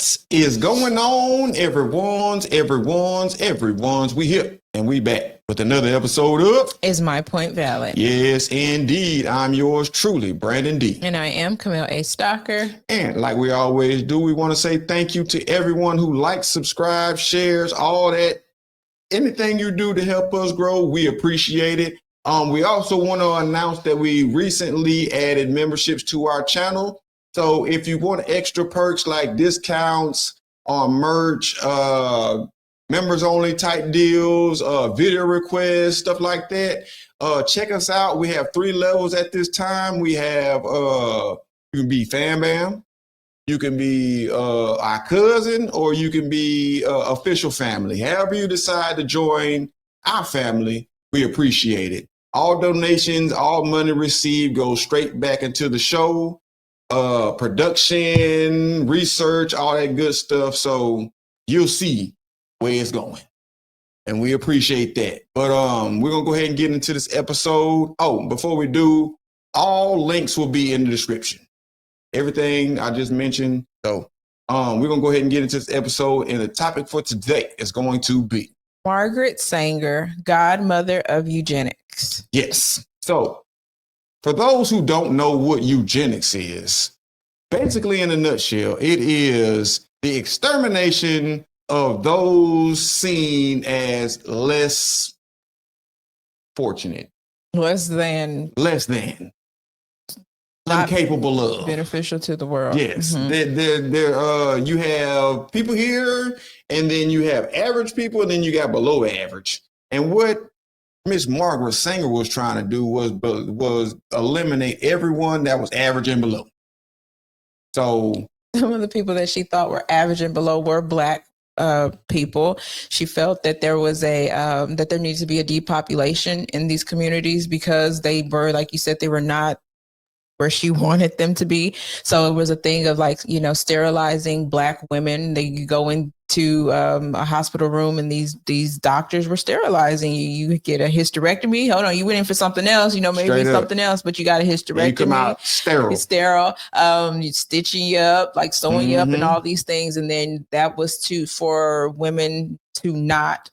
What is going on, everyone's? We here and we back with another episode of Is My Point Valid? Yes, indeed. I'm yours truly, Brandon D. And I am Camille A. Stalker. And like we always do, we want to say thank you to everyone who likes, subscribes, shares, all that. Anything you do to help us grow, we appreciate it. We also want to announce that we recently added memberships to our channel. So if you want extra perks like discounts on merch, members only type deals, video requests, stuff like that, check us out. We have 3 levels at this time. We have, you can be Fam Bam, you can be our cousin, or you can be official family. However you decide to join our family, we appreciate it. All donations, all money received goes straight back into the show. Production, research, all that good stuff. So you'll see where it's going. And we appreciate that. But we're gonna go ahead and get into this episode. Oh, before we do, all links will be in the description. Everything I just mentioned. So we're gonna go ahead and get into this episode. And the topic for today is going to be Margaret Sanger, godmother of eugenics. Yes. So for those who don't know what eugenics is, basically in a nutshell, it is the extermination of those seen as less fortunate. Less than. Incapable of. Beneficial to the world. Yes. Mm-hmm. You have people here, and then you have average people, and then you got below average. And what Miss Margaret Sanger was trying to do was eliminate everyone that was average and below. So some of the people that she thought were average and below were Black people. She felt that there was that there needs to be a depopulation in these communities because they were, like you said, they were not where she wanted them to be. So it was a thing of sterilizing Black women. They go into a hospital room and these doctors were sterilizing you. You get a hysterectomy. Hold on, you went in for something else, maybe something else, but you got a hysterectomy. You come out sterile. You're sterile. You stitching you up, like sewing you up and all these things. And then that was for women to not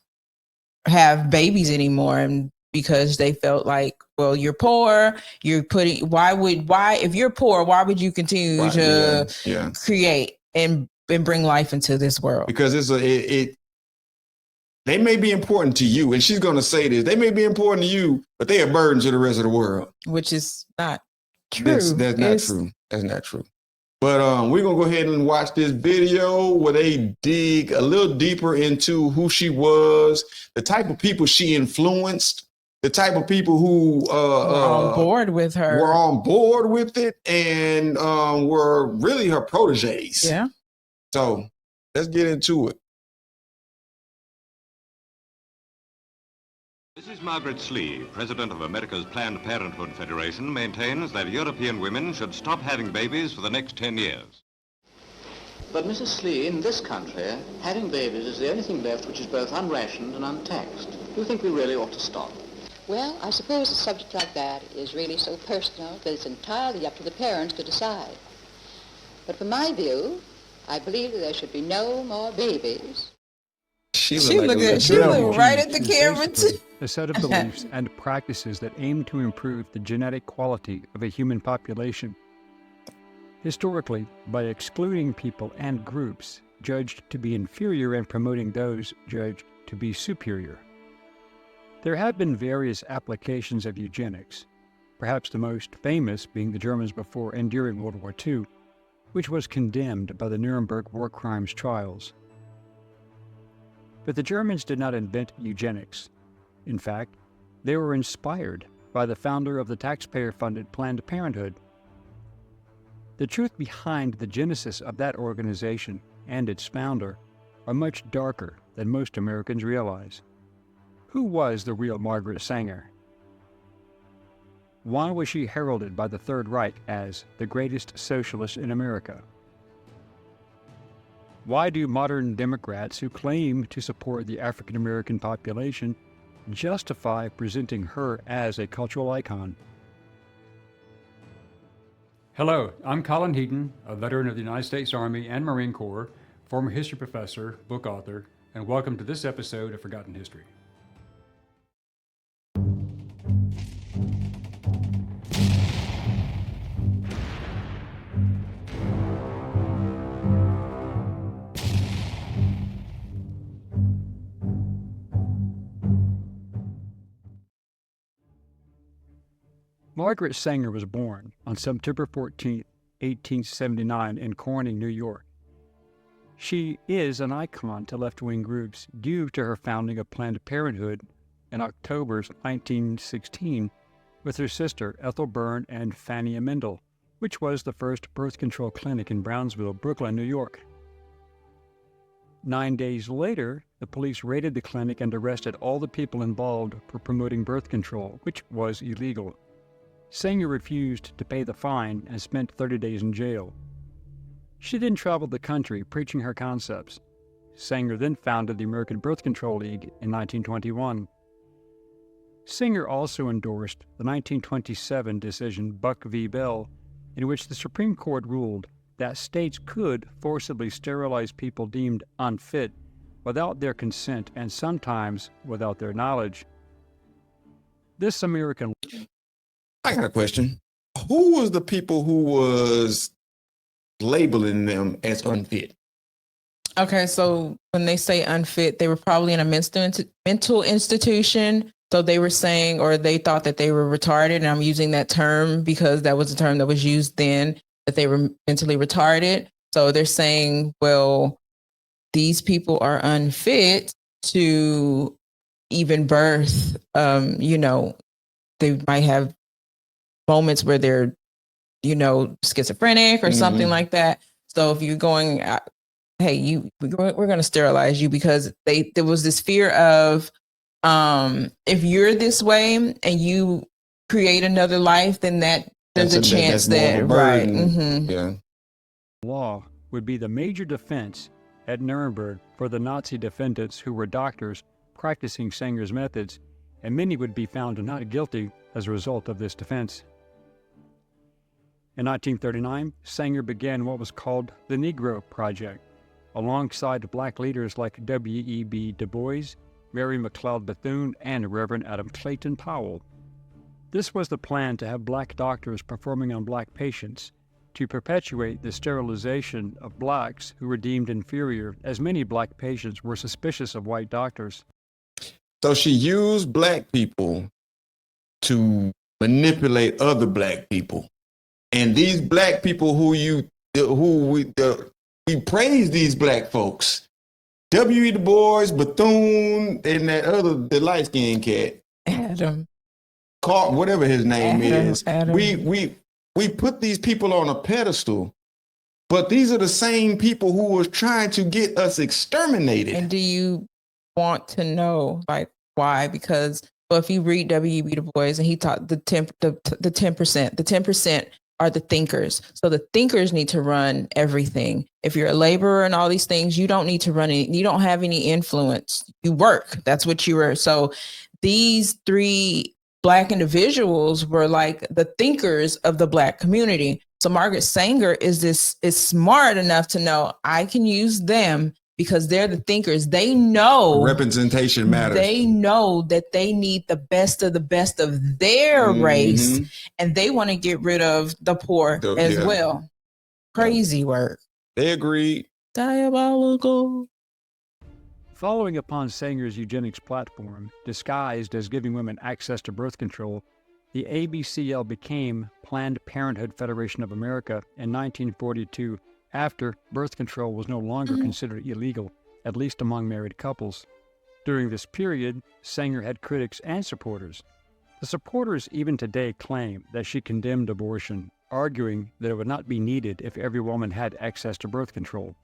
have babies anymore. And because they felt like, well, you're poor, if you're poor, why would you continue to create and bring life into this world? Because they may be important to you, and she's going to say this, they may be important to you, but they are burden to the rest of the world. Which is not true. That's not true. But we're going to go ahead and watch this video where they dig a little deeper into who she was, the type of people she influenced, the type of people who were on board with her, were on board with it, and were really her proteges. Yeah. So let's get into it. Mrs. Margaret Slee, president of America's Planned Parenthood Federation, maintains that European women should stop having babies for the next 10 years. But Mrs. Slee, in this country, having babies is the only thing left which is both unrationed and untaxed. Do you think we really ought to stop? Well, I suppose a subject like that is really so personal that it's entirely up to the parents to decide. But from my view, I believe that there should be no more babies. She looked right at the camera too. A set of beliefs and practices that aim to improve the genetic quality of a human population. Historically, by excluding people and groups judged to be inferior and promoting those judged to be superior. There have been various applications of eugenics, perhaps the most famous being the Germans before and during World War II, which was condemned by the Nuremberg war crimes trials. But the Germans did not invent eugenics. In fact, they were inspired by the founder of the taxpayer-funded Planned Parenthood. The truth behind the genesis of that organization and its founder are much darker than most Americans realize. Who was the real Margaret Sanger? Why was she heralded by the Third Reich as the greatest socialist in America? Why do modern Democrats who claim to support the African American population justify presenting her as a cultural icon? Hello, I'm Colin Heaton, a veteran of the United States Army and Marine Corps, former history professor, book author, and welcome to this episode of Forgotten History. Margaret Sanger was born on September 14, 1879 in Corning, New York. She is an icon to left-wing groups due to her founding of Planned Parenthood in October 1916 with her sister Ethel Byrne and Fanny Mendel, which was the first birth control clinic in Brownsville, Brooklyn, New York. 9 days later, the police raided the clinic and arrested all the people involved for promoting birth control, which was illegal. Sanger refused to pay the fine and spent 30 days in jail. She then traveled the country preaching her concepts. Sanger then founded the American Birth Control League in 1921. Sanger also endorsed the 1927 decision Buck v. Bell, in which the Supreme Court ruled that states could forcibly sterilize people deemed unfit without their consent and sometimes without their knowledge. This American... I got a question. Who was the people who was labeling them as unfit? Okay, so when they say unfit, they were probably in a mental institution. So they were saying, or they thought that they were retarded. And I'm using that term because that was the term that was used then, that they were mentally retarded. So they're saying, well, these people are unfit to even birth. They might have moments where they're, schizophrenic or something like that. So if you're going, hey, we're going to sterilize you because there was this fear of, if you're this way and you create another life, then there's a chance that, right. Mm-hmm. Yeah. Law would be the major defense at Nuremberg for the Nazi defendants who were doctors practicing Sanger's methods, and many would be found not guilty as a result of this defense. In 1939, Sanger began what was called the Negro Project, alongside black leaders like W.E.B. Du Bois, Mary McLeod Bethune, and Reverend Adam Clayton Powell. This was the plan to have black doctors performing on black patients to perpetuate the sterilization of blacks who were deemed inferior, as many black patients were suspicious of white doctors. So she used black people to manipulate other black people. And these black people we praise these black folks. W.E. Du Bois, Bethune, and that other, the light-skinned cat. Adam. Carl, whatever his name is. Adam. We put these people on a pedestal, but these are the same people who was trying to get us exterminated. And do you want to know why? Because if you read W.E.B. Du Bois, and he taught the 10% are the thinkers. So the thinkers need to run everything. If you're a laborer and all these things, you don't need to run any, you don't have any influence. You work. That's what you were. So these three black individuals were like the thinkers of the black community. So Margaret Sanger is smart enough to know I can use them because they're the thinkers. They know representation matters. They know that they need the best of their race, and they want to get rid of the poor as well. Crazy work. They agreed. Diabolical. Following upon Sanger's eugenics platform, disguised as giving women access to birth control, the ABCL became Planned Parenthood Federation of America in 1942, after birth control was no longer considered illegal, at least among married couples. During this period, Sanger had critics and supporters. The supporters even today claim that she condemned abortion, arguing that it would not be needed if every woman had access to birth control.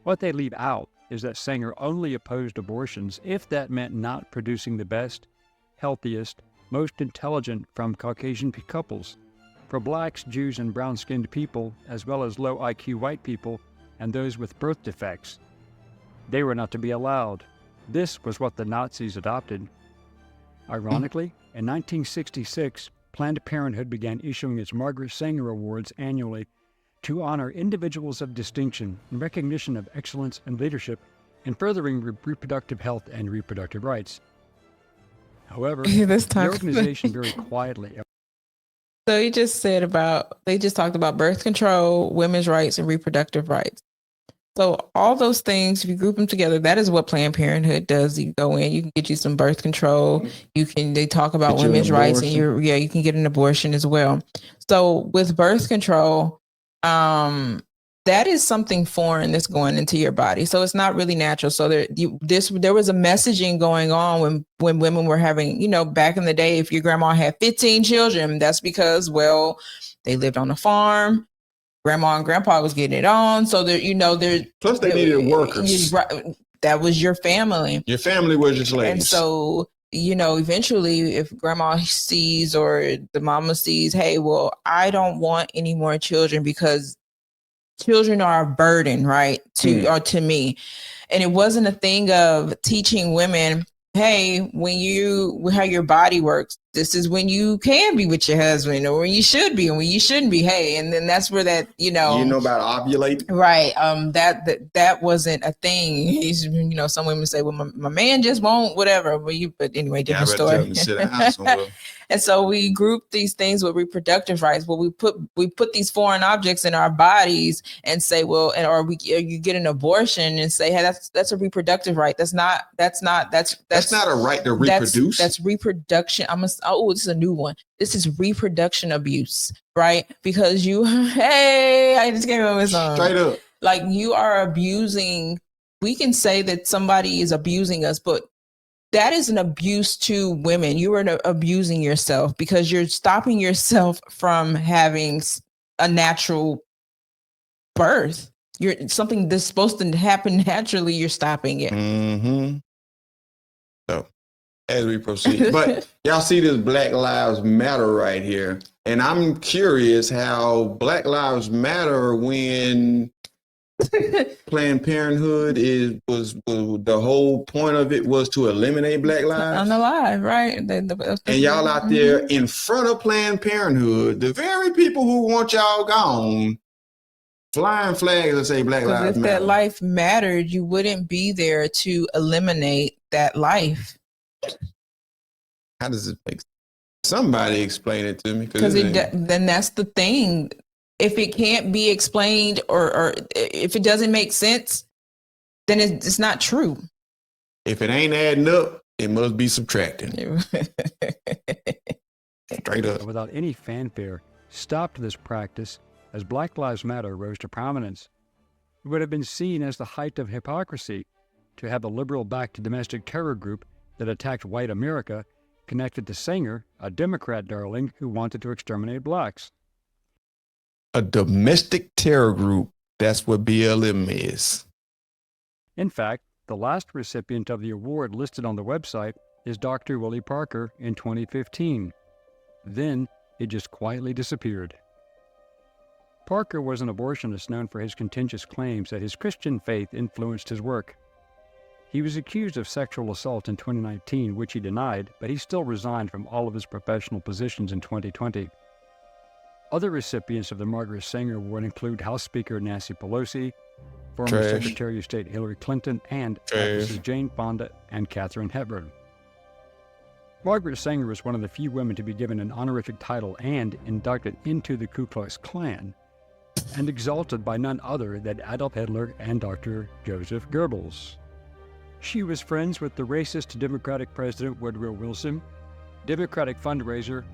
What they leave out is that Sanger only opposed abortions if that meant not producing the best, healthiest, most intelligent from Caucasian couples. For blacks, Jews, and brown-skinned people, as well as low IQ white people and those with birth defects, they were not to be allowed. This was what the Nazis adopted. Ironically, in 1966, Planned Parenthood began issuing its Margaret Sanger Awards annually to honor individuals of distinction in recognition of excellence and leadership in furthering reproductive health and reproductive rights. However, the organization very quietly. So he just said they just talked about birth control, women's rights, and reproductive rights. So all those things, if you group them together, that is what Planned Parenthood does. You go in, you can get you some birth control. They talk about women's rights, and you can get an abortion as well. So with birth control, that is something foreign that's going into your body. So it's not really natural. So there was a messaging going on when women were having, back in the day, if your grandma had 15 children, that's because, well, they lived on a farm. Grandma and grandpa was getting it on. So plus they needed workers. That was your family. Your family was your slaves. And so, eventually if grandma sees or the mama sees, hey, well, I don't want any more children because children are a burden, right? To me. And it wasn't a thing of teaching women, hey, how your body works, this is when you can be with your husband, or when you should be and when you shouldn't be. Hey, and then that's where that, about ovulate. Right. That wasn't a thing. He's, some women say, well, my man just won't, whatever. But anyway, different story. And so we group these things with reproductive rights. Well, we put these foreign objects in our bodies and say, well, or you get an abortion and say, hey, that's a reproductive right. That's not a right to reproduce. That's reproduction. This is a new one. This is reproduction abuse, right? Because I just came up with something. Straight up. Like you are abusing. We can say that somebody is abusing us, but that is an abuse to women. You are abusing yourself because you're stopping yourself from having a natural birth. Something that's supposed to happen naturally, you're stopping it. Mm-hmm. So as we proceed, but y'all see this Black Lives Matter right here. And I'm curious how Black Lives Matter when Planned Parenthood was the whole point of it was to eliminate Black lives. Unalive, right? And y'all out there in front of Planned Parenthood, the very people who want y'all gone, flying flags that say Black Lives Matter. If that life mattered, you wouldn't be there to eliminate that life. How does it make sense? Somebody explain it to me. Because then that's the thing. If it can't be explained or if it doesn't make sense, then it's not true. If it ain't adding up, it must be subtracting. Straight up. Without any fanfare, stopped this practice as Black Lives Matter rose to prominence. It would have been seen as the height of hypocrisy to have a liberal-backed domestic terror group that attacked white America connected to Sanger, a Democrat darling who wanted to exterminate blacks. A domestic terror group. That's what BLM is. In fact, the last recipient of the award listed on the website is Dr. Willie Parker in 2015. Then it just quietly disappeared. Parker was an abortionist known for his contentious claims that his Christian faith influenced his work. He was accused of sexual assault in 2019, which he denied, but he still resigned from all of his professional positions in 2020. Other recipients of the Margaret Sanger Award include House Speaker Nancy Pelosi, former Secretary of State Hillary Clinton, and actresses Jane Fonda and Katharine Hepburn. Margaret Sanger was one of the few women to be given an honorific title and inducted into the Ku Klux Klan, and exalted by none other than Adolf Hitler and Dr. Joseph Goebbels. She was friends with the racist Democratic President Woodrow Wilson, Democratic fundraiser,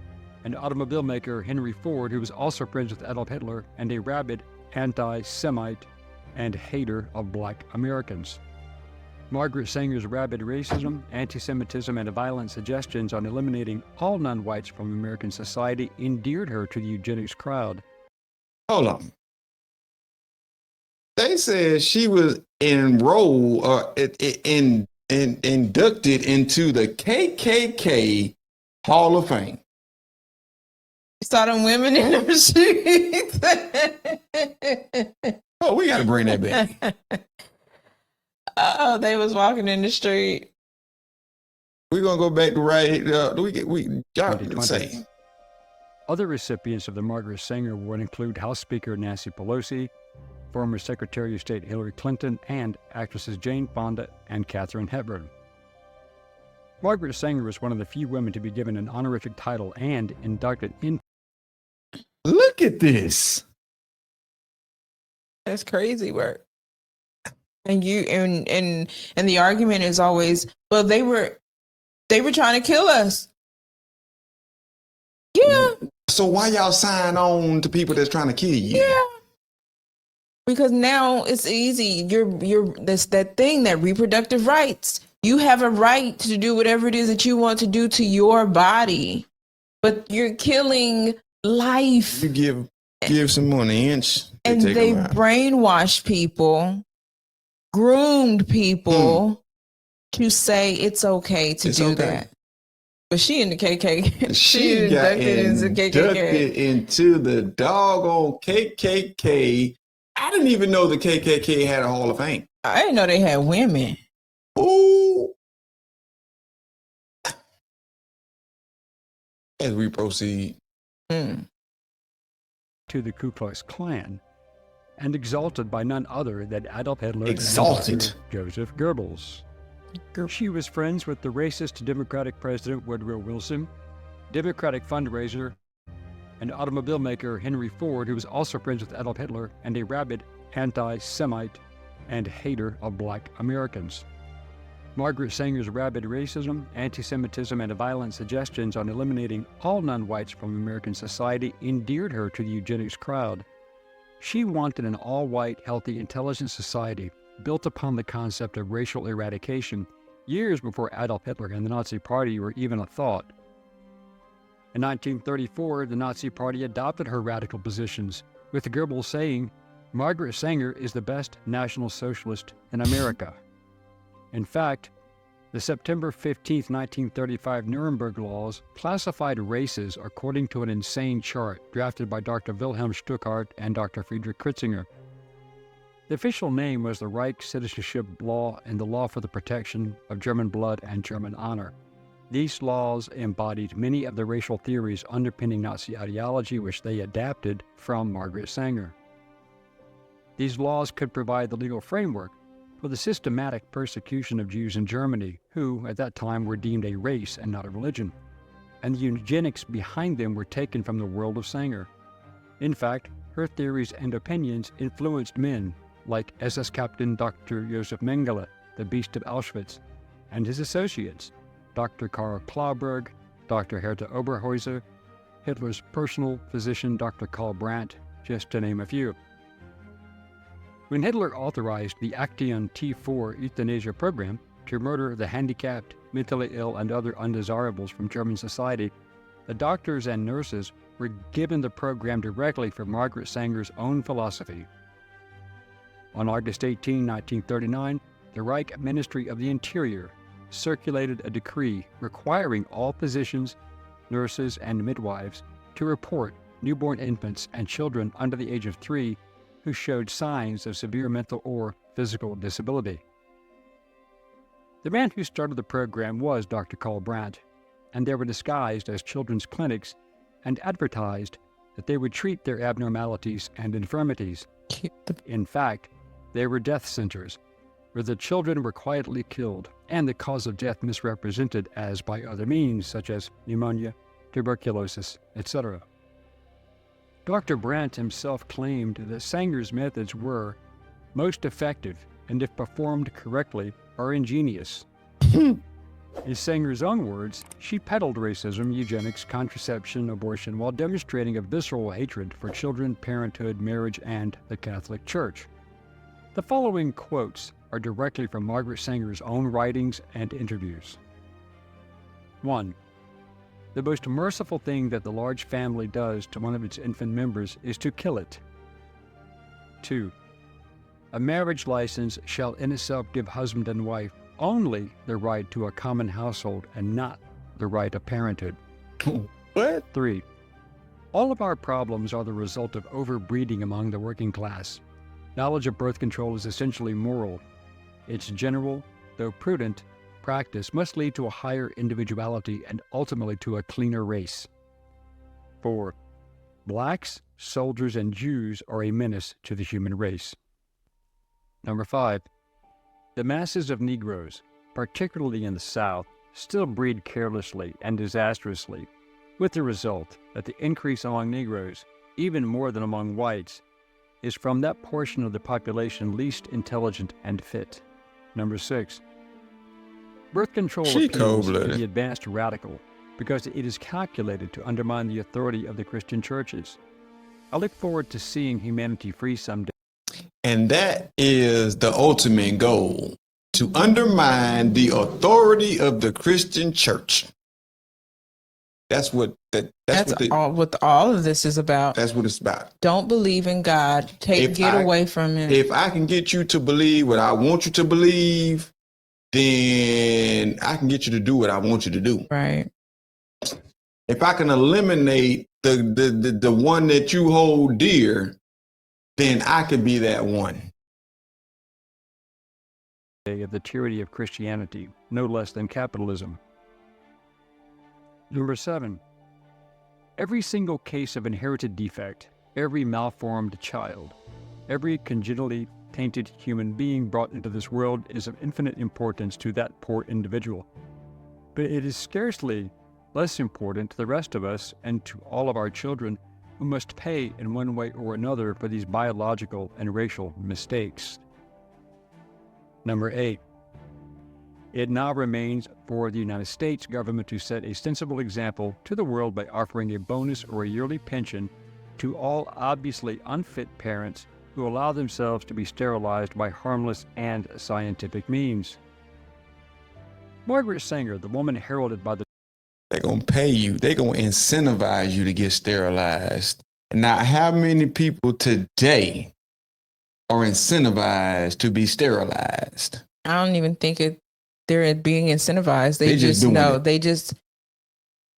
and automobile maker Henry Ford, who was also friends with Adolf Hitler and a rabid anti-Semite and hater of black Americans. Margaret Sanger's rabid racism, anti-Semitism, and violent suggestions on eliminating all non-whites from American society endeared her to the eugenics crowd. Hold on. They said she was enrolled or inducted into the KKK Hall of Fame. Saw them women in the streets. Oh, we got to bring that back. Oh, they was walking in the street. We're gonna go back to right. Y'all say Other recipients of the Margaret Sanger Award include House Speaker Nancy Pelosi, former Secretary of State Hillary Clinton, and actresses Jane Fonda and Katharine Hepburn. Margaret Sanger was one of the few women to be given an honorific title and inducted into. Look at this. That's crazy work. And the argument is always, well, they were trying to kill us. Yeah. So why y'all sign on to people that's trying to kill you? Yeah. Because now it's easy. That's that thing, that reproductive rights. You have a right to do whatever it is that you want to do to your body, but you're killing life. You give someone an inch, and they brainwashed people, groomed people to say it's okay to do that. But she in the KKK. She got inducted into the doggone KKK. I didn't even know the KKK had a Hall of Fame. I didn't know they had women. Ooh. As we proceed. To the Ku Klux Klan, and exalted by none other than Adolf Hitler Exalted. and Joseph Goebbels. She was friends with the racist Democratic President Woodrow Wilson, Democratic fundraiser, and automobile maker Henry Ford, who was also friends with Adolf Hitler, and a rabid anti-Semite and hater of black Americans. Margaret Sanger's rabid racism, anti-Semitism, and violent suggestions on eliminating all non-whites from American society endeared her to the eugenics crowd. She wanted an all-white, healthy, intelligent society built upon the concept of racial eradication years before Adolf Hitler and the Nazi Party were even a thought. In 1934, the Nazi Party adopted her radical positions, with Goebbels saying, "Margaret Sanger is the best National Socialist in America." In fact, the September 15, 1935 Nuremberg laws classified races according to an insane chart drafted by Dr. Wilhelm Stuckart and Dr. Friedrich Kritzinger. The official name was the Reich Citizenship Law and the Law for the Protection of German Blood and German Honor. These laws embodied many of the racial theories underpinning Nazi ideology, which they adapted from Margaret Sanger. These laws could provide the legal framework for the systematic persecution of Jews in Germany, who at that time were deemed a race and not a religion, and the eugenics behind them were taken from the world of Sanger. In fact, her theories and opinions influenced men like SS Captain Dr. Josef Mengele, the Beast of Auschwitz, and his associates, Dr. Karl Klauberg, Dr. Hertha Oberhäuser, Hitler's personal physician Dr. Karl Brandt, just to name a few. When Hitler authorized the Action T4 euthanasia program to murder the handicapped, mentally ill, and other undesirables from German society, the doctors and nurses were given the program directly from Margaret Sanger's own philosophy. On August 18, 1939, the Reich Ministry of the Interior circulated a decree requiring all physicians, nurses, and midwives to report newborn infants and children under the age of 3 who showed signs of severe mental or physical disability. The man who started the program was Dr. Karl Brandt, and they were disguised as children's clinics and advertised that they would treat their abnormalities and infirmities. In fact, they were death centers, where the children were quietly killed and the cause of death misrepresented as by other means, such as pneumonia, tuberculosis, etc. Dr. Brandt himself claimed that Sanger's methods were most effective and, if performed correctly, are ingenious. In Sanger's own words, she peddled racism, eugenics, contraception, abortion, while demonstrating a visceral hatred for children, parenthood, marriage, and the Catholic Church. The following quotes are directly from Margaret Sanger's own writings and interviews. 1. The most merciful thing that the large family does to one of its infant members is to kill it. 2. A marriage license shall in itself give husband and wife only the right to a common household and not the right of parenthood. What? 3. All of our problems are the result of overbreeding among the working class. Knowledge of birth control is essentially moral. Its general, though prudent, practice must lead to a higher individuality and ultimately to a cleaner race. 4. Blacks, soldiers, and Jews are a menace to the human race. Number 5. The masses of Negroes, particularly in the South, still breed carelessly and disastrously, with the result that the increase among Negroes, even more than among whites, is from that portion of the population least intelligent and fit. Number 6. Birth control appeals to the advanced radical because it is calculated to undermine the authority of the Christian churches. I look forward to seeing humanity free someday. And that is the ultimate goal, to undermine the authority of the Christian church. That's what all of this is about. That's what it's about. Don't believe in God. Get away from Him. If I can get you to believe what I want you to believe, then I can get you to do what I want you to do. Right. If I can eliminate the one that you hold dear, then I could be that one. Of the tyranny of Christianity, no less than capitalism. Number 7. Every single case of inherited defect, every malformed child, every congenitally tainted human being brought into this world is of infinite importance to that poor individual. But it is scarcely less important to the rest of us and to all of our children who must pay in one way or another for these biological and racial mistakes. Number 8. It now remains for the United States government to set a sensible example to the world by offering a bonus or a yearly pension to all obviously unfit parents who allow themselves to be sterilized by harmless and scientific means. Margaret Sanger, the woman heralded by the... They're going to pay you. They're going to incentivize you to get sterilized. Now, how many people today are incentivized to be sterilized? I don't even think they're being incentivized. They just know.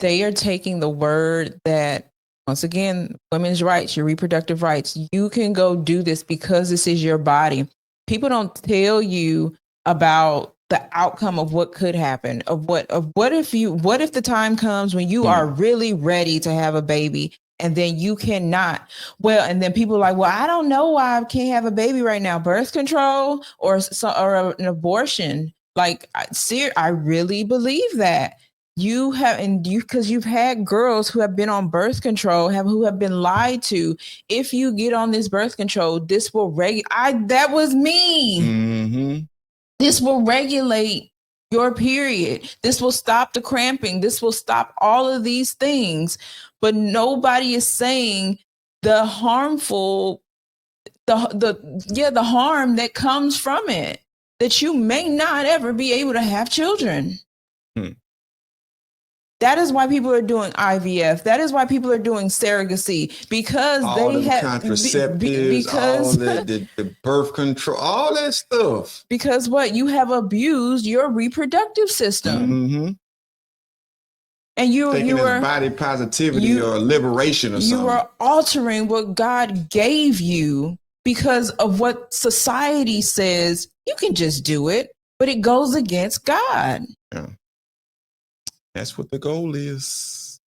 They are taking the word that, once again, women's rights, your reproductive rights, you can go do this because this is your body. People don't tell you about the outcome of what could happen, of what if the time comes when you are really ready to have a baby and then you cannot. Well, and then people are like, well, I don't know why I can't have a baby right now. Birth control or an abortion. Like, I really believe that because you've had girls who have been on birth control, who have been lied to. If you get on this birth control, this will that was me. Mm-hmm. This will regulate your period. This will stop the cramping. This will stop all of these things. But nobody is saying the harmful, the harm that comes from it, that you may not ever be able to have children. That is why people are doing IVF. That is why people are doing surrogacy, because all they have contraceptives, all the birth control, all that stuff. Because you have abused your reproductive system. Mm-hmm. And you were body positivity or liberation or something. You are altering what God gave you because of what society says you can just do it, but it goes against God. Yeah. That's what the goal is.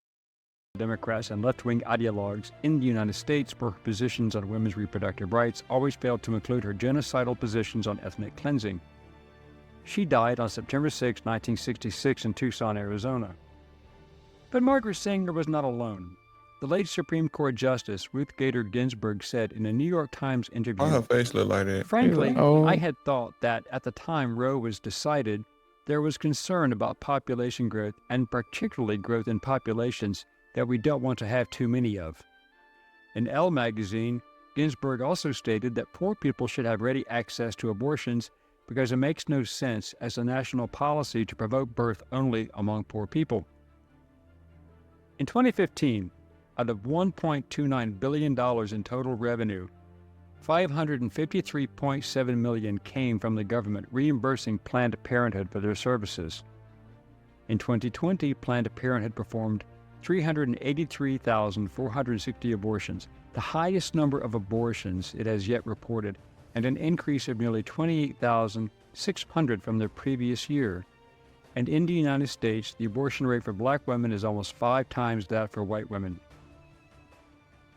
Democrats and left-wing ideologues in the United States for her positions on women's reproductive rights always failed to include her genocidal positions on ethnic cleansing. She died on September 6, 1966 in Tucson, Arizona. But Margaret Sanger was not alone. The late Supreme Court Justice Ruth Bader Ginsburg said in a New York Times interview, her face looked like that. Frankly, I had thought that at the time Roe was decided, there was concern about population growth, and particularly growth in populations that we don't want to have too many of. In Elle magazine, Ginsburg also stated that poor people should have ready access to abortions because it makes no sense as a national policy to promote birth only among poor people. In 2015, out of $1.29 billion in total revenue, $553.7 million came from the government reimbursing Planned Parenthood for their services. In 2020, Planned Parenthood performed 383,460 abortions, the highest number of abortions it has yet reported, and an increase of nearly 28,600 from the previous year. And in the United States, the abortion rate for black women is almost 5 times that for white women.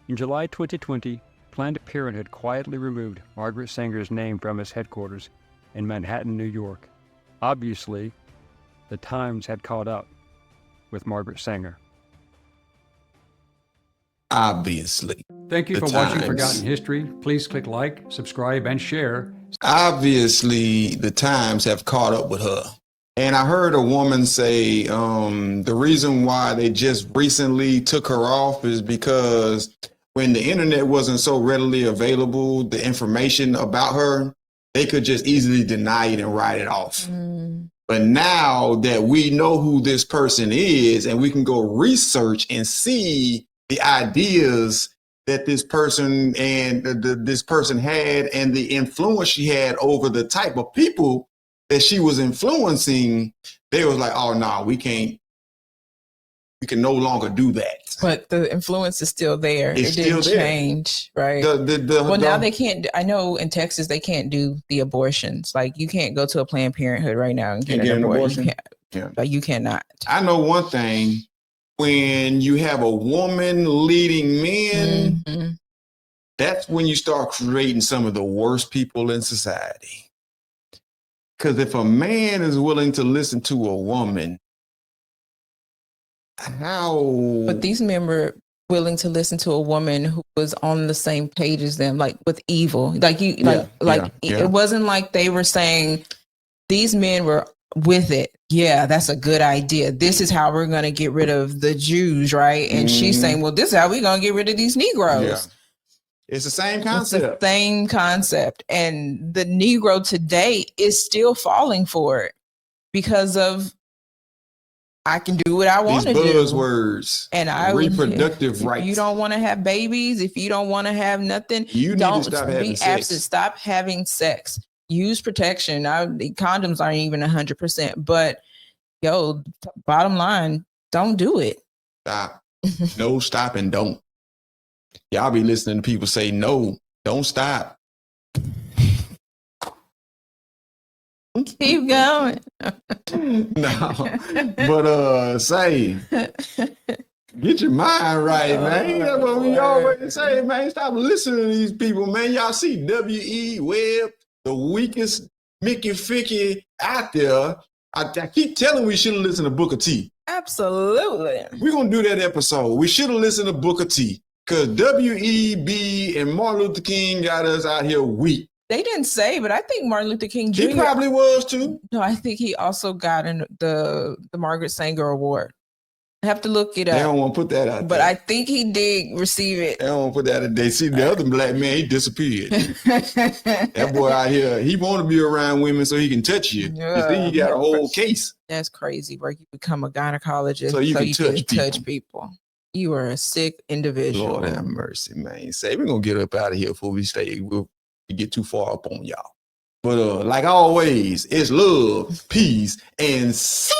In July 2020, Planned Parenthood quietly removed Margaret Sanger's name from its headquarters in Manhattan, New York. Obviously, the times had caught up with Margaret Sanger. Obviously. Thank you The for watching times. Forgotten History. Please click like, subscribe, and share. Obviously, the times have caught up with her. And I heard a woman say the reason why they just recently took her off is because when the internet wasn't so readily available, the information about her, they could just easily deny it and write it off. But now that we know who this person is and we can go research and see the ideas that this person and this person had and the influence she had over the type of people that she was influencing, they was like, oh no, we can no longer do that. But the influence is still there. It's it didn't still there. change, right? Now they can't. I know in Texas they can't do the abortions. Like you can't go to a Planned Parenthood right now and get an abortion. You cannot. I know one thing. When you have a woman leading men, that's when you start creating some of the worst people in society. Because if a man is willing to listen to a woman, how? But these men were willing to listen to a woman who was on the same page as them, like with evil. It wasn't like they were saying these men were with it. Yeah, that's a good idea. This is how we're going to get rid of the Jews, right? And she's saying, well, this is how we're going to get rid of these Negroes. Yeah. It's the same concept. It's the same concept. And the Negro today is still falling for it because of I can do what I want to do. Buzzwords. And reproductive rights. If you don't want to have babies, if you don't want to have nothing, you don't need to stop having be sex. absent. Stop having sex. Use protection. The condoms aren't even 100%, but bottom line, don't do it. Stop. No, stop and don't. Y'all be listening to people say no, don't stop. Keep going. No, but say, get your mind right, man. That's what we always say, man. Stop listening to these people, man. Y'all see W.E. Webb, the weakest Mickey Ficky out there. I keep telling we should have listened to Booker T. Absolutely. We're going to do that episode. We should have listened to Booker T. Because W.E.B. and Martin Luther King got us out here weak. They didn't say, but I think Martin Luther King Jr. He probably was too. No, I think he also got the Margaret Sanger Award. I have to look it up. They don't want to put that out but there. I think he did receive it. They don't want to put that out there. See, the other black man, he disappeared. That boy out here, he want to be around women so he can touch you. You see, he got a whole case. That's crazy, where you become a gynecologist so you can touch people. You are a sick individual. Lord have mercy, man. Say, we're going to get up out of here before we get too far up on y'all. But like always, it's love, peace, and soul.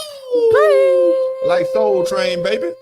Like Soul Train, baby.